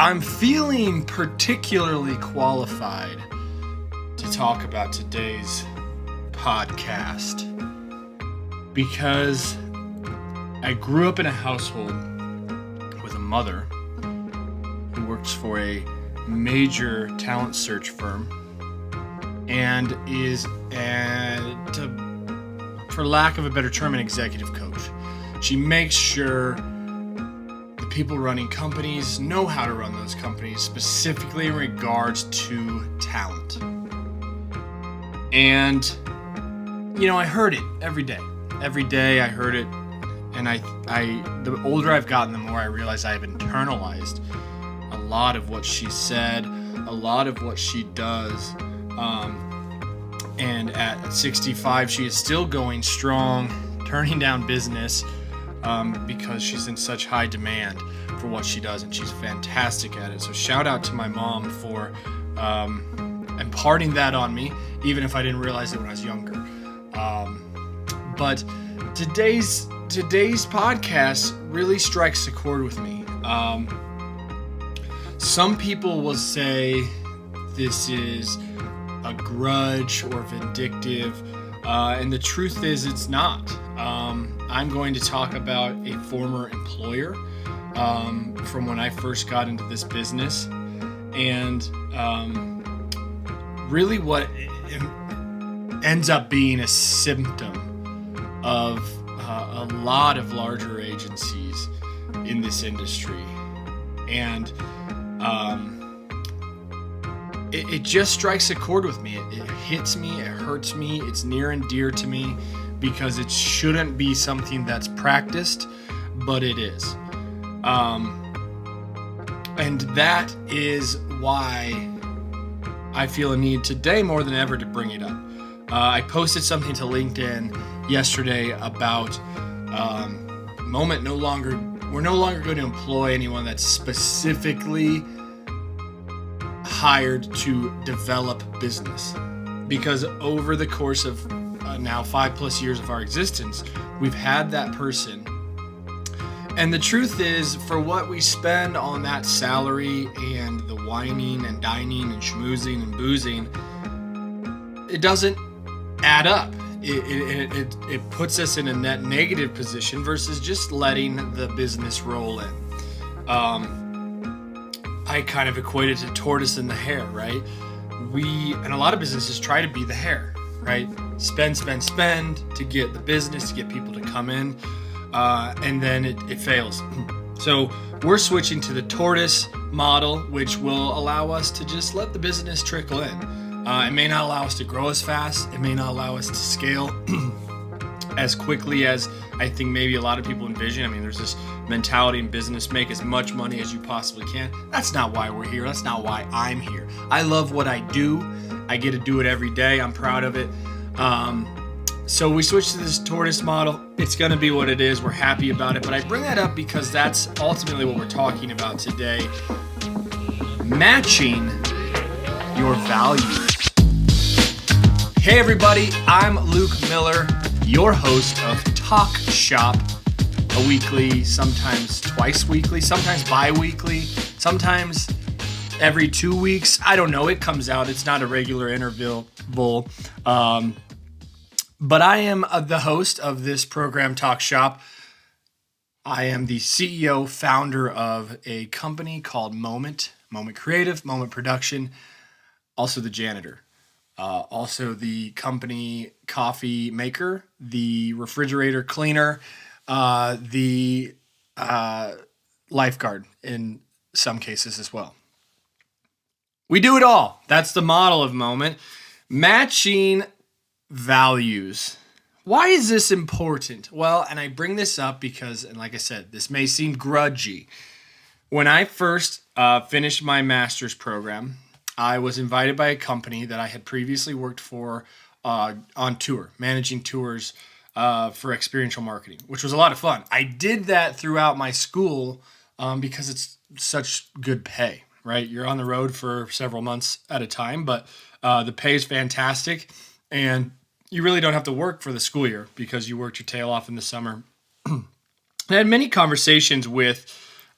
I'm feeling particularly qualified to talk about today's podcast because I grew up in a household with a mother who works for a major talent search firm and is, for lack of a better term, an executive coach. She makes sure the people running companies know how to run those companies, specifically in regards to talent. And, I heard it every day. Every day I heard it. And the older I've gotten, the more I realize I have internalized a lot of what she said, a lot of what she does. And at 65, she is still going strong, turning down business because she's in such high demand for what she does, and she's fantastic at it. So shout out to my mom for imparting that on me, even if I didn't realize it when I was younger. But today's podcast really strikes a chord with me. Some people will say this is a grudge or vindictive, and the truth is it's not. I'm going to talk about a former employer from when I first got into this business, and really what ends up being a symptom of a lot of larger agencies in this industry. And it just strikes a chord with me. It hits me, it hurts me, it's near and dear to me because it shouldn't be something that's practiced, but it is. And that is why I feel a need today more than ever to bring it up. I posted something to LinkedIn yesterday about we're no longer going to employ anyone that's specifically hired to develop business, because over the course of now 5+ years of our existence, we've had that person, and the truth is, for what we spend on that salary and the whining and dining and schmoozing and boozing, it doesn't add up. It puts us in a net negative position versus just letting the business roll in. I kind of equate it to tortoise and the hare, right? And a lot of businesses try to be the hare, right? Spend to get the business, to get people to come in, and then it fails. So we're switching to the tortoise model, which will allow us to just let the business trickle in. It may not allow us to grow as fast. It may not allow us to scale as quickly as I think maybe a lot of people envision. I mean, there's this mentality in business, make as much money as you possibly can. That's not why we're here. That's not why I'm here. I love what I do. I get to do it every day. I'm proud of it. So we switched to this tortoise model. It's going to be what it is. We're happy about it. But I bring that up because that's ultimately what we're talking about today. Matching your values. Hey everybody, I'm Luke Miller, your host of Talk Shop, a weekly, sometimes twice weekly, sometimes bi-weekly, sometimes every 2 weeks. I don't know, it comes out. It's not a regular interval. But I am the host of this program, Talk Shop. I am the CEO, founder of a company called Moment Creative, Moment Production, also the janitor. Also the company coffee maker, the refrigerator cleaner, the lifeguard in some cases as well. We do it all. That's the model of Moment. Matching values. Why is this important? Well, and I bring this up because, and like I said, this may seem grudgy. When I first finished my master's program, I was invited by a company that I had previously worked for on tour, managing tours for experiential marketing, which was a lot of fun. I did that throughout my school because it's such good pay, right? You're on the road for several months at a time, but the pay is fantastic, and you really don't have to work for the school year because you worked your tail off in the summer. I had many conversations with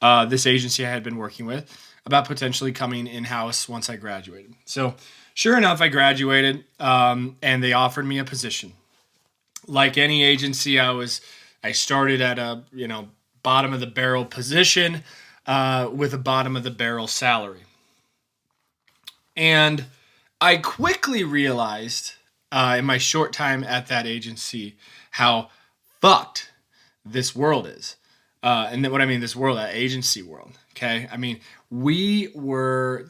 this agency I had been working with about potentially coming in-house once I graduated. So sure enough, I graduated, and they offered me a position. Like any agency, I started at a bottom of the barrel position with a bottom of the barrel salary, and I quickly realized in my short time at that agency how fucked this world is. And then what I mean, this world, that agency world. Okay. I mean, we were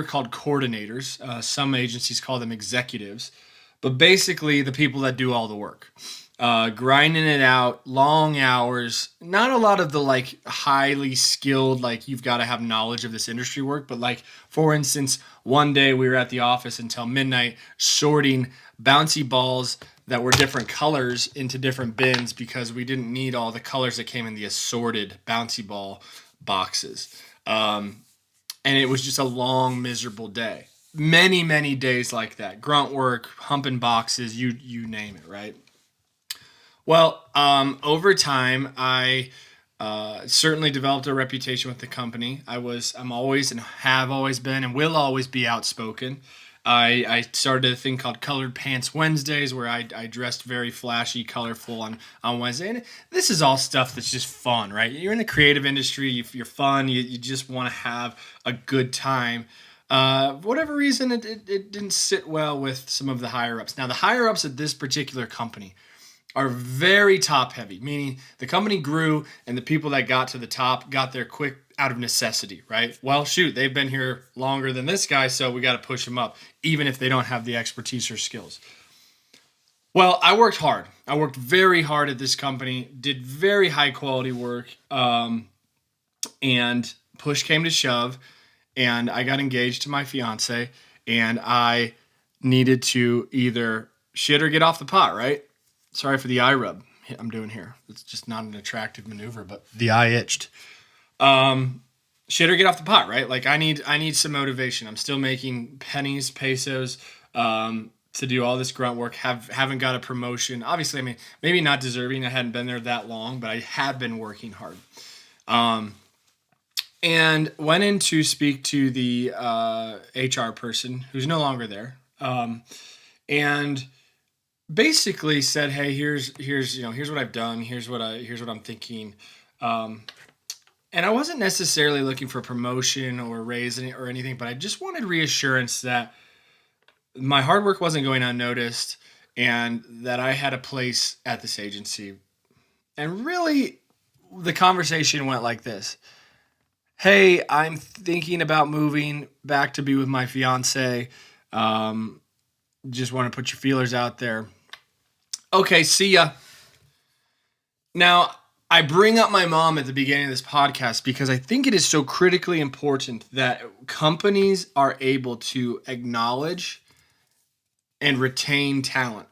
called coordinators. Some agencies call them executives, but basically the people that do all the work, grinding it out, long hours, not a lot of the like highly skilled, like you've got to have knowledge of this industry work. But like, for instance, one day we were at the office until midnight sorting bouncy balls that were different colors into different bins because we didn't need all the colors that came in the assorted bouncy ball boxes. And it was just a long, miserable day. Many, many days like that. Grunt work, humping boxes, you name it, right? Well, over time, I certainly developed a reputation with the company. I'm always and have always been and will always be outspoken. I started a thing called Colored Pants Wednesdays where I dressed very flashy, colorful on Wednesday. And this is all stuff that's just fun, right? You're in the creative industry, you're fun, you just want to have a good time. For whatever reason, it didn't sit well with some of the higher-ups. Now, the higher-ups at this particular company are very top heavy, meaning the company grew and the people that got to the top got there quick out of necessity, right? Well, shoot, they've been here longer than this guy, so we got to push them up, even if they don't have the expertise or skills. Well, I worked hard. I worked very hard at this company, did very high quality work, and push came to shove, and I got engaged to my fiance, and I needed to either shit or get off the pot, right? Sorry for the eye rub I'm doing here. It's just not an attractive maneuver, but the eye itched. Shit or get off the pot, right? Like I need some motivation. I'm still making pennies, pesos, to do all this grunt work. Haven't got a promotion. Obviously, I mean, maybe not deserving. I hadn't been there that long, but I had been working hard. And went in to speak to the HR person who's no longer there. And basically said, "Hey, here's what I've done. Here's what I'm thinking." And I wasn't necessarily looking for a promotion or a raise or anything, but I just wanted reassurance that my hard work wasn't going unnoticed and that I had a place at this agency. And really, the conversation went like this: "Hey, I'm thinking about moving back to be with my fiance. Just want to put your feelers out there." Okay, see ya. Now, I bring up my mom at the beginning of this podcast because I think it is so critically important that companies are able to acknowledge and retain talent.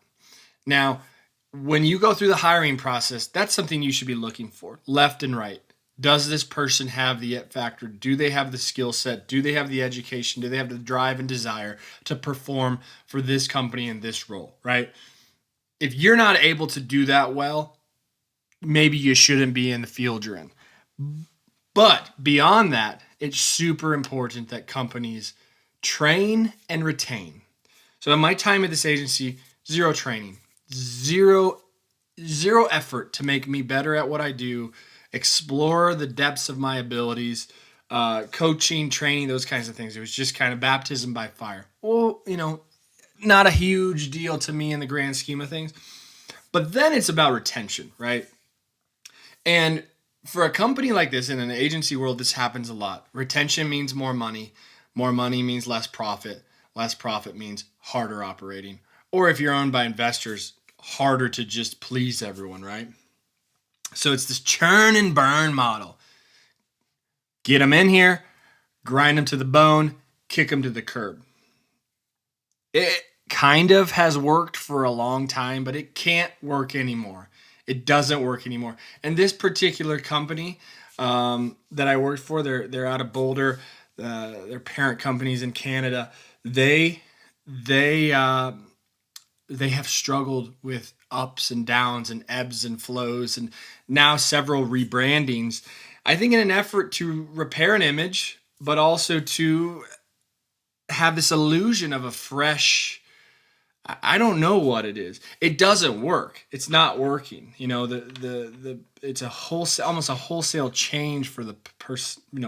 Now, when you go through the hiring process, that's something you should be looking for, left and right. Does this person have the it factor? Do they have the skill set? Do they have the education? Do they have the drive and desire to perform for this company in this role, right? If you're not able to do that well, maybe you shouldn't be in the field you're in. But beyond that, it's super important that companies train and retain. So in my time at this agency, zero training, zero effort to make me better at what I do, explore the depths of my abilities, coaching, training, those kinds of things. It was just kind of baptism by fire. Well, not a huge deal to me in the grand scheme of things. But then it's about retention, right? And for a company like this, in an agency world, this happens a lot. Retention means more money. More money means less profit. Less profit means harder operating. Or if you're owned by investors, harder to just please everyone, right? So it's this churn and burn model. Get them in here, grind them to the bone, kick them to the curb. It kind of has worked for a long time, but it can't work anymore. It doesn't work anymore. And this particular company that I worked for, they're out of Boulder. Their parent company's in Canada. They have struggled with ups and downs and ebbs and flows, and now several rebrandings. I think in an effort to repair an image, but also to have this illusion of a fresh, I don't know what it is. It doesn't work. It's not working. It's a wholesale, almost a wholesale change for the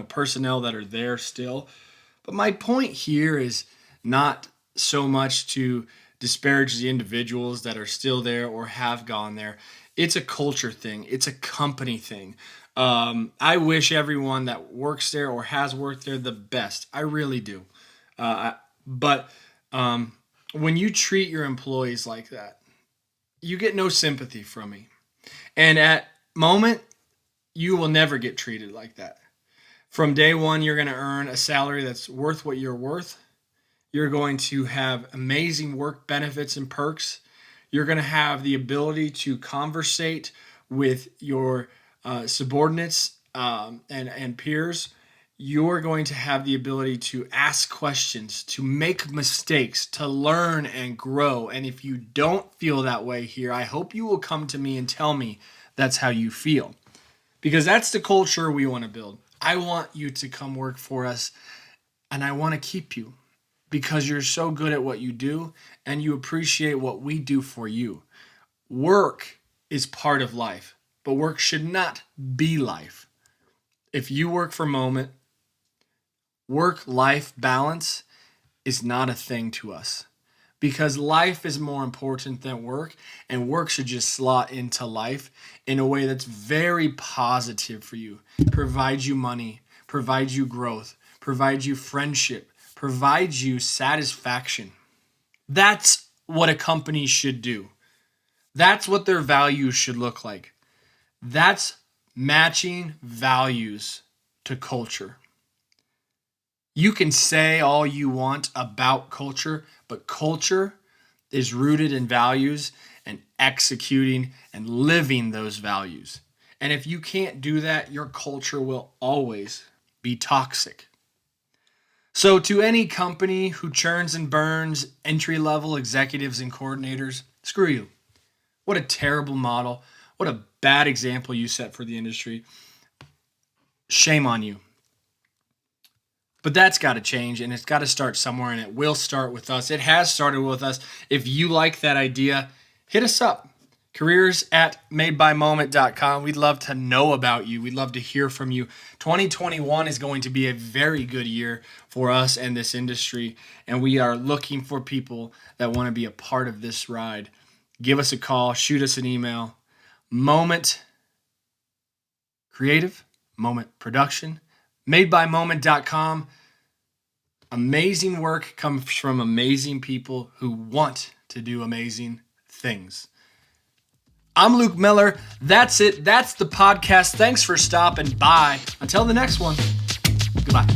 personnel that are there still. But my point here is not so much to disparage the individuals that are still there or have gone there. It's a culture thing. It's a company thing. I wish everyone that works there or has worked there the best. I really do. But when you treat your employees like that, you get no sympathy from me. And at moment, you will never get treated like that. From day one, you're going to earn a salary that's worth what you're worth. You're going to have amazing work benefits and perks. You're going to have the ability to conversate with your subordinates and peers. You're going to have the ability to ask questions, to make mistakes, to learn and grow. And if you don't feel that way here, I hope you will come to me and tell me that's how you feel. Because that's the culture we want to build. I want you to come work for us, and I want to keep you because you're so good at what you do and you appreciate what we do for you. Work is part of life, but work should not be life. If you work for a moment, work-life balance is not a thing to us because life is more important than work, and work should just slot into life in a way that's very positive for you. Provide you money, provide you growth, provide you friendship, provide you satisfaction. That's what a company should do. That's what their values should look like. That's matching values to culture. You can say all you want about culture, but culture is rooted in values and executing and living those values. And if you can't do that, your culture will always be toxic. So to any company who churns and burns entry-level executives and coordinators, screw you. What a terrible model. What a bad example you set for the industry. Shame on you. But that's got to change, and it's got to start somewhere, and it will start with us. It has started with us. If you like that idea, hit us up. careers@madebymoment.com. We'd love to know about you. We'd love to hear from you. 2021 is going to be a very good year for us and this industry, and we are looking for people that want to be a part of this ride. Give us a call. Shoot us an email. Moment Creative, Moment Production, madebymoment.com. Amazing work comes from amazing people who want to do amazing things. I'm Luke Miller. That's it. That's the podcast. Thanks for stopping by. Until the next one, goodbye.